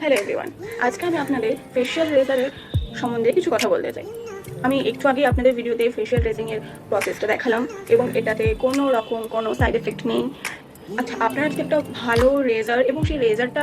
Hello everyone, আজকে আমি আপনাদের ফেশিয়াল রেজারের সম্বন্ধে কিছু কথা বলতে চাই। আমি একটু আগেই আপনাদের ভিডিওতে ফেশিয়াল রেজিংয়ের প্রসেসটা দেখালাম এবং এটাতে কোনো রকম কোনো সাইড এফেক্ট নেই। আচ্ছা, আপনারা যদি একটা ভালো রেজার এবং সেই রেজারটা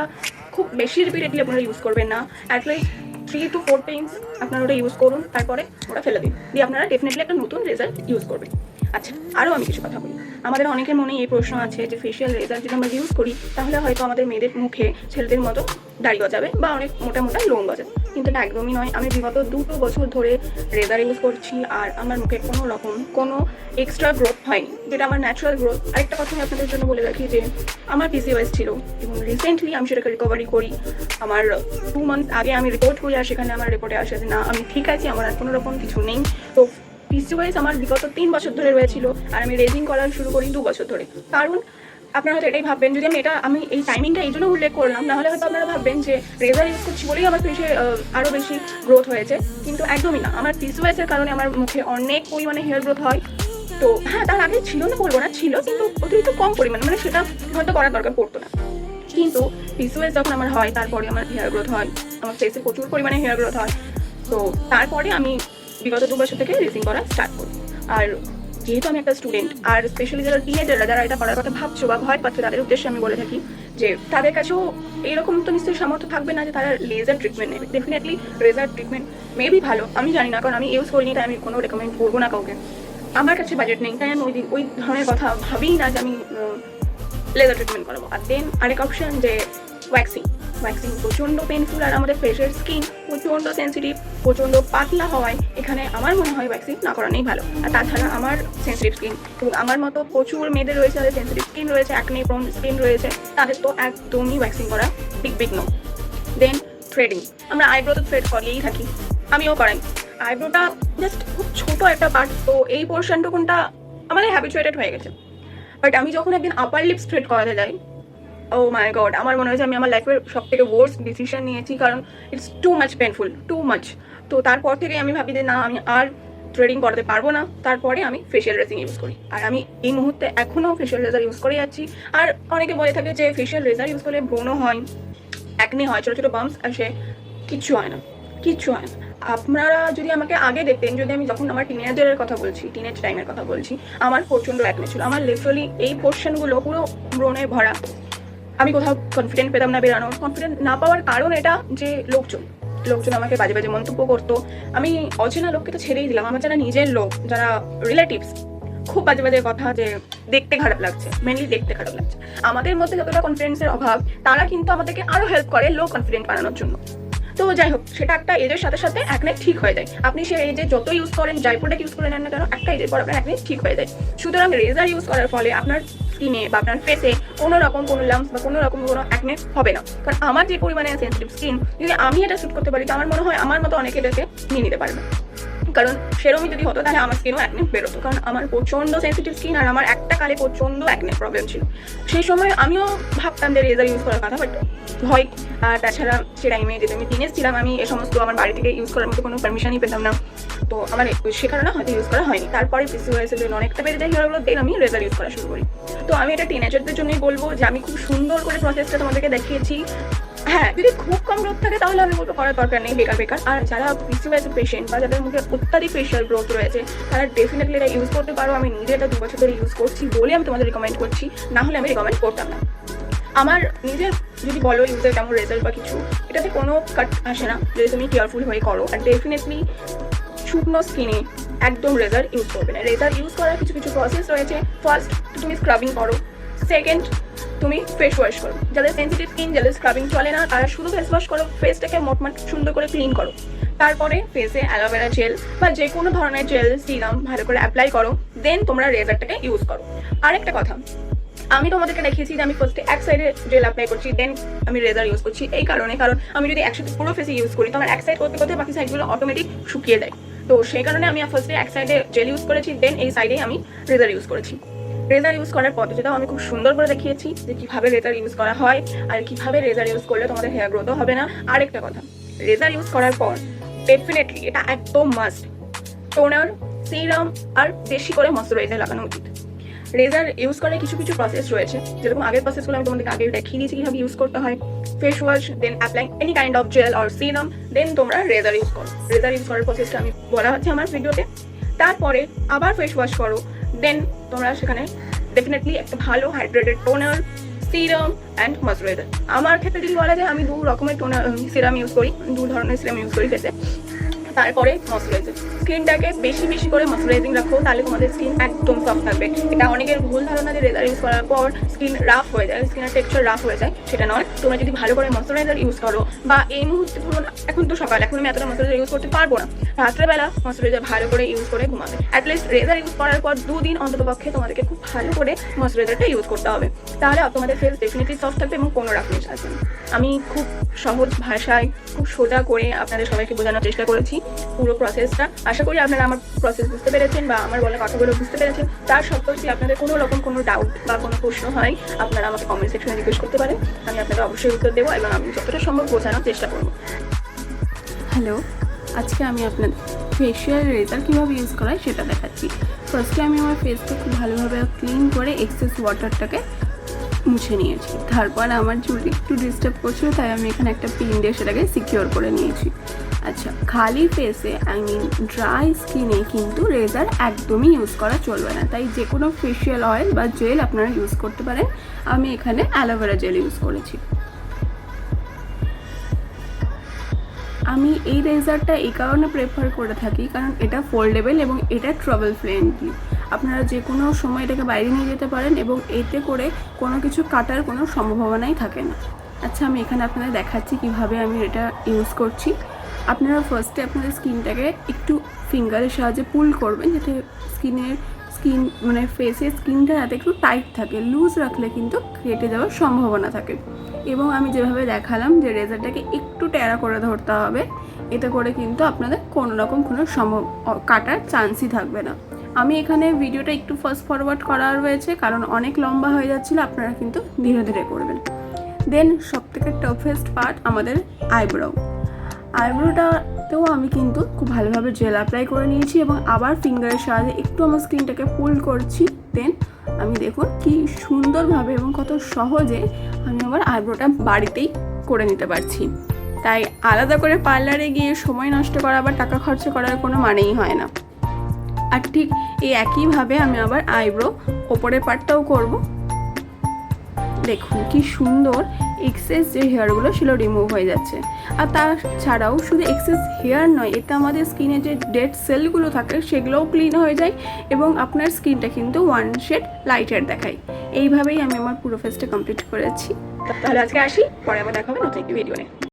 খুব বেশি রিপিটেডলি আপনারা ইউজ করবেন না, অ্যাটলিস্ট 3 to 4 টাইমস আপনারা ওটা ইউজ করুন, তারপরে ওটা ফেলে দিন, দিয়ে আপনারা ডেফিনেটলি একটা নতুন রেজার ইউজ করবেন। আচ্ছা, আরও আমি কিছু কথা বলি। আমাদের অনেকের মনে এই প্রশ্ন আছে যে ফেশিয়াল রেজার যদি আমরা ইউজ করি তাহলে হয়তো আমাদের মেয়েদের মুখে ছেলেদের মতো দাড়ি গজাবে বা অনেক মোটা মোটা লোম গজাবে, কিন্তু এটা একদমই নয়। আমি বিগত 2 বছর ধরে রেজার ইউজ করছি আর আমার মুখে কোনো রকম কোনো এক্সট্রা গ্রোথ হয়নি, যেটা আমার ন্যাচারাল গ্রোথ। আরেকটা কথা আমি আপনাদের জন্য বলে রাখি যে আমার পিসিওএস ছিল এবং রিসেন্টলি আমি সেটাকে রিকভারি করি। আমার 2 মান্থস আগে আমি রিপোর্ট করি আর সেখানে আমার রিপোর্টে আসে যে না, আমি ঠিক আছি, আমার আর কোনো রকম কিছু নেই। তো পিসিওএস আমার বিগত 3 বছর ধরে রয়েছিল আর আমি রেজিং করা শুরু করি 2 বছর ধরে। কারণ আপনারা হয়তো এটাই ভাববেন, যদি আমি এই টাইমিংটা এই জন্য উল্লেখ করলাম, নাহলে হয়তো আপনারা ভাববেন যে রেজার ইউজ করছি বলেই আমার ফেসে আরও বেশি গ্রোথ হয়েছে, কিন্তু একদমই না। আমার পিসিওএসের কারণে আমার মুখে অনেক পরিমাণে হেয়ার গ্রোথ হয়। তো হ্যাঁ, তার আগে ছিল না বলবো না, ছিল, কিন্তু অতিরিক্ত কম পরিমাণে, মানে সেটা হয়তো করার দরকার পড়তো না। কিন্তু পিসিওএস যখন আমার হয় তারপরে আমার হেয়ার গ্রোথ হয়, আমার ফেসে প্রচুর পরিমাণে হেয়ার গ্রোথ হয়। তো তারপরে আমি বিগত 2 বছর থেকে রেজিং করা স্টার্ট করি। আর যেহেতু আমি একটা স্টুডেন্ট, আর স্পেশালি যারা টিনেজাররা যারা এটা করার কথা ভাবছো বা ভয় পাচ্ছে, তাদের উদ্দেশ্যে আমি বলে থাকি যে তাদের কাছেও এইরকম তো নিশ্চয়ই সামর্থ্য থাকবে না যে তারা লেজার ট্রিটমেন্ট নেবে। ডেফিনেটলি লেজার ট্রিটমেন্ট মেবি ভালো, আমি জানি না, কারণ আমি ইউজ করিনি, তাই আমি কোনো রেকমেন্ড করবো না কাউকে। আমার কাছে বাজেট নেই, তাই আমি ওই ধরনের কথা ভাবিই না যে আমি লেজার ট্রিটমেন্ট করাবো। আর দেন আরেক অপশন যে ওয়্যাক্সিং। ওয়্যাক্সিং প্রচণ্ড পেনফুল আর আমাদের ফেসের স্কিন প্রচণ্ড সেন্সিটিভ, প্রচণ্ড পাতলা হওয়ায় এখানে আমার মনে হয় ওয়্যাক্সিং না করানোই ভালো। আর তাছাড়া আমার সেন্সিটিভ স্কিন এবং আমার মতো প্রচুর মেয়েদের রয়েছে যাদের সেন্সিটিভ স্কিন রয়েছে, অ্যাকনে প্রোন স্কিন রয়েছে, তাদের তো একদমই ওয়্যাক্সিং করা বিগ নো। দেন থ্রেডিং। আমরা আইব্রো তো থ্রেড করিয়েই থাকি, আমিও করাই। আইব্রোটা জাস্ট খুব ছোটো একটা পার্ট, তো এই পোর্শনটুকুনটা আমাদের হ্যাবিচুয়েটেড হয়ে গেছে। বাট আমি যখন একদিন আপার লিপস থ্রেড করাতে যাই, ও মাই গড, আমার মনে হয়েছে আমি আমার লাইফের সব থেকে ওয়ার্স্ট ডিসিশন নিয়েছি, কারণ it's too much painful, too much. তো তারপর থেকে আমি ভাবি যে না, আমি আর থ্রেডিং করাতে পারবো না। তারপরে আমি ফেশিয়াল রেজিং ইউজ করি, আর আমি এই মুহূর্তে এখনও ফেশিয়াল রেজার ইউজ করে যাচ্ছি। আর অনেকে বলে থাকে যে ফেশিয়াল রেজার ইউজ করলে ব্রণ হয়, অ্যাকনে হয়, ছোটো ছোটো বাম্পস আসে, কিচ্ছু হয় না, কিচ্ছু হয় না। আপনারা যদি আমাকে আগে দেখতেন, যদি আমি যখন আমার টিনেজারের কথা বলছি, টিনেজ টাইমের কথা বলছি, আমার প্রচণ্ড অ্যাকনে ছিল। আমার লিটারালি এই পোর্শনগুলো পুরো ব্রণে ভরা। আমি কোথাও কনফিডেন্ট পেতাম না বেরানোর। কনফিডেন্ট না পাওয়ার কারণ এটা যে লোকজন আমাকে বাজে বাজে মন্তব্য করতো। আমি অচেনা লোককে তো ছেড়েই দিলাম, আমার যারা নিজের লোক, যারা রিলেটিভস, খুব বাজে বাজে কথা, যে দেখতে খারাপ লাগছে, মেনলি দেখতে খারাপ লাগছে। আমাদের মধ্যে যতটা কনফিডেন্সের অভাব, তারা কিন্তু আমাদেরকে আরও হেল্প করে লো কনফিডেন্ট বানানোর জন্য। তো যাই হোক, সেটা একটা এজের সাথে সাথে অ্যাকনে ঠিক হয়ে যায়। আপনি সে এজে যত ইউজ করেন, যাই প্রোডাক্ট ইউজ করে নেন না কেন, একটা এজের পর আপনার অ্যাকনে ঠিক হয়ে যায়। সুতরাং রেজার ইউজ করার ফলে আপনার স্কিনে বা আপনার ফেসে কোনো রকম কোনো লাম্পস বা কোনো রকম কোনো অ্যাকনে হবে না। কারণ আমার যে পরিমাণে সেন্সিটিভ স্কিন, যদি আমি এটা শ্যুট করতে পারি, তো আমার মনে হয় আমার মতো অনেকে এটাকে নিয়ে নিতে পারবে। কারণ সেরকমই যদি হতো তাহলে আমার স্কিনও অ্যাকনে বেরোতো, কারণ আমার প্রচণ্ড সেন্সিটিভ স্কিন আর আমার একটা কালে প্রচণ্ড অ্যাকনে প্রবলেম ছিল। সেই সময় আমিও ভাবতাম যে রেজার ইউজ করার কথা, বাট ভয়। আর তাছাড়া সে টাইমে যেহেতু আমি টিনেজ ছিলাম, আমি এ সমস্ত আমার বাড়ি থেকে ইউজ করার মতো কোনো পারমিশনই পেতাম না। তো আমার সে কারণে হয়তো ইউজ করা হয়নি। তারপরে পিসিওএসের জন্য অনেকটা বেড়ে যায় হেয়ারগুলো, দেন আমি রেজার ইউজ করা শুরু করি। তো আমি এটা টিনেজারদের জন্যই বলবো যে আমি খুব সুন্দর করে প্রসেসটা তোমাদেরকে দেখিয়েছি। হ্যাঁ, যদি খুব কম গ্রোথ থাকে তাহলে আমি বলবো করার দরকার নেই, বেকার বেকার। আর যারা পিসিওএস পেশেন্ট বা যাদের মধ্যে অত্যাধিক ফেশিয়াল গ্রোথ রয়েছে, তারা ডেফিনেটলি এটা ইউজ করতে পারো। আমি নিজে এটা 2 বছর ধরে ইউজ করছি বলে আমি তোমাদের রিকমেন্ড করছি, না হলে আমি রিকমেন্ড করতাম না। আমার নিজের যদি বলো ইউজের কেমন রেজাল্ট বা কিছু, এটাতে কোনো কাট আসে না যদি তুমি কেয়ারফুল হয়ে করো। আর ডেফিনেটলি শুকনো স্কিনে একদম রেজার ইউজ করবে না। রেজার ইউজ করার কিছু কিছু প্রসেস রয়েছে। ফার্স্ট তুমি স্ক্রাবিং করো, সেকেন্ড তুমি ফেস ওয়াশ করো। যাদের সেন্সিটিভ স্কিন, যাদের স্ক্রাবিং চলে না, তারা শুধু ফেস ওয়াশ করো, ফেসটাকে মোটমাট সুন্দর করে ক্লিন করো। তারপরে ফেসে অ্যালোভেরা জেল বা যে কোনো ধরনের জেল, সিরাম ভালো করে অ্যাপ্লাই করো, দেন তোমরা রেজারটাকে ইউজ করো। আরেকটা কথা, আমি তোমাদেরকে দেখিয়েছি যে আমি ফার্স্টে এক সাইডে জেল অ্যাপ্লাই করছি, দেন আমি রেজার ইউজ করছি। এই কারণে, কারণ আমি যদি একসাথে পুরো ফেসে ইউজ করি, তখন এক সাইড করতে করতে বাকি সাইডগুলো অটোমেটিক শুকিয়ে যায়। তো সেই কারণে আমি ফার্স্টে এক সাইডে জেল ইউজ করেছি, দেন এই সাইডে আমি রেজার ইউজ করেছি। রেজার ইউজ করার পদ্ধতিটাও আমি খুব সুন্দর করে দেখিয়েছি যে কীভাবে রেজার ইউজ করা হয় আর কীভাবে রেজার ইউজ করলে তোমাদের হেয়ার গ্রোথও হবে না। আরেকটা কথা, রেজার ইউজ করার পর ডেফিনেটলি এটা একদম মাস্ট, টোনার, সিরাম আর বেশি করে ময়শ্চারাইজার লাগানো উচিত। রেজার ইউজ করার কিছু কিছু প্রসেস রয়েছে, যেরকম আগের প্রসেসগুলো আমি তোমাদেরকে আগে দেখিয়ে দিয়েছি কীভাবে ইউজ করতে হয়। Face wash, then applying any kind of gel or serum, then তোমরা রেজার ইউজ করো। রেজার ইউজ করার প্রসেসটা আমি বলা হচ্ছে আমার ভিডিওতে। তারপরে আবার ফেস ওয়াশ করো, দেন তোমরা সেখানে ডেফিনেটলি একটা ভালো hydrated toner, serum and moisturiser. আমার ক্ষেত্রে যদি বলা যায় আমি 2 রকমের টোনার সিরাম ইউজ করি, 2 ধরনের সিরাম ইউজ করি ফেসে। তারপরে ময়শ্চারাইজার। স্কিনটাকে বেশি বেশি করে ময়শ্চারাইজিং রাখো, তাহলে তোমাদের স্কিন একদম সফট থাকবে। এটা অনেকের ভুল ধারণা যে রেজার ইউজ করার পর স্কিন রাফ হয়ে যায়, স্কিনের টেক্সচার রাফ হয়ে যায়, সেটা নয়। তোমরা যদি ভালো করে ময়শ্চারাইজার ইউজ করো, বা এই মুহূর্তে ধরুন এখন তো সকাল, এখন আমি এতটা ময়শ্চারাইজার ইউজ করতে পারবো না, রাত্রেবেলা ময়শ্চারাইজার ভালো করে ইউজ করে ঘুমাবে। অ্যাটলিস্ট রেজার ইউজ করার পর 2 দিন অন্তত পক্ষে তোমাদেরকে খুব ভালো করে ময়শ্চারাইজারটা ইউজ করতে হবে, তাহলে তোমাদের ফেস ডেফিনেটলি সফট থাকবে এবং কোনো রাফনেস আসবে না। আমি খুব সহজ ভাষায় খুব সোজা করে আপনাদের সবাইকে বোঝানোর চেষ্টা করেছি পুরো প্রসেসটা। আশা করি আপনারা আমার প্রসেস বুঝতে পেরেছেন বা আমার বলা কথাগুলো বুঝতে পেরেছেন। তার সত্ত্বেও যদি আপনাদের কোনো রকম কোনো ডাউট বা কোনো প্রশ্ন হয়, আপনারা আমাকে কমেন্ট সেকশনে জিজ্ঞেস করতে পারেন, আমি আপনাদের অবশ্যই উত্তর দেবো এবং আমি যতটা সম্ভব বোঝানোর চেষ্টা করব। হ্যালো, আজকে আমি আপনাদের ফেশিয়াল রেজার কীভাবে ইউজ করা হয় সেটা দেখাচ্ছি। ফার্স্টে আমি আমার ফেসটা খুব ভালোভাবে ক্লিন করে এক্সেস ওয়াটারটাকে মুছে নিয়েছি। তারপর আমার চুল একটু ডিস্টার্ব করছিল, তাই আমি এখানে একটা পিন দিয়ে সেটাকে সিকিওর করে নিয়েছি। আচ্ছা, খালি ফেসে ড্রাই স্কিনে কিন্তু রেজার একদমই ইউজ করা চলবে না, তাই যে কোনো ফেশিয়াল অয়েল বা জেল আপনারা ইউজ করতে পারেন। আমি এখানে অ্যালোভেরা জেল ইউজ করেছি। আমি এই রেজারটা এই কারণে প্রেফার করে থাকি কারণ এটা ফোল্ডেবল এবং এটা ট্রাভেল ফ্রেন্ডলি। আপনারা যে কোনো সময় এটাকে বাইরে নিয়ে যেতে পারেন এবং এতে করে কোনো কিছু কাটার কোনো সম্ভাবনাই থাকে না। আচ্ছা, আমি এখানে আপনাদের দেখাচ্ছি কিভাবে আমি এটা ইউজ করছি। আপনারা ফার্স্টে আপনাদের স্কিনটাকে একটু ফিঙ্গারের সাহায্যে পুল করবেন, যাতে মানে ফেসের স্কিনটা যাতে একটু টাইট থাকে। লুজ রাখলে কিন্তু কেটে যাওয়ার সম্ভাবনা থাকে। এবং আমি যেভাবে দেখালাম যে রেজারটাকে একটু টেরা করে ধরতে হবে, এতে করে কিন্তু আপনাদের কোনো রকম কোনো কাটার চান্সই থাকবে না। আমি এখানে ভিডিওটা একটু ফাস্ট ফরওয়ার্ড করা রয়েছে কারণ অনেক লম্বা হয়ে যাচ্ছিলো, আপনারা কিন্তু ধীরে ধীরে করবেন। দেন সবথেকে টাফেস্ট পার্ট আমাদের আইব্রোটাতেও আমি কিন্তু খুব ভালোভাবে জেল অ্যাপ্লাই করে নিয়েছি এবং আবার ফিঙ্গারের সাহায্যে একটু আমার স্কিনটাকে পুল করছি। দেন আমি দেখুন কি সুন্দরভাবে এবং কত সহজে আমি আমার আইব্রোটা বাড়িতেই করে নিতে পারছি। তাই আলাদা করে পার্লারে গিয়ে সময় নষ্ট করা বা টাকা খরচা করার কোনো মানেই হয় না। আর ঠিক এই একইভাবে আমি আবার আইব্রো ওপরের পার্টটাও করব। দেখুন কি সুন্দর এক্সেস যে হেয়ারগুলো সেগুলো রিমুভ হয়ে যাচ্ছে। আর তাছাড়াও শুধু এক্সেস হেয়ার নয়, এতে আমাদের স্কিনে যে ডেড সেলগুলো থাকে সেগুলোও ক্লিন হয়ে যায় এবং আপনার স্কিনটা কিন্তু 1 শেড লাইটার দেখায়। এইভাবেই আমি আমার পুরো ফেসটা কমপ্লিট করেছি। তাহলে আজকে আসি, পরে আবার দেখা হবে নতুন একটি ভিডিও নিয়ে।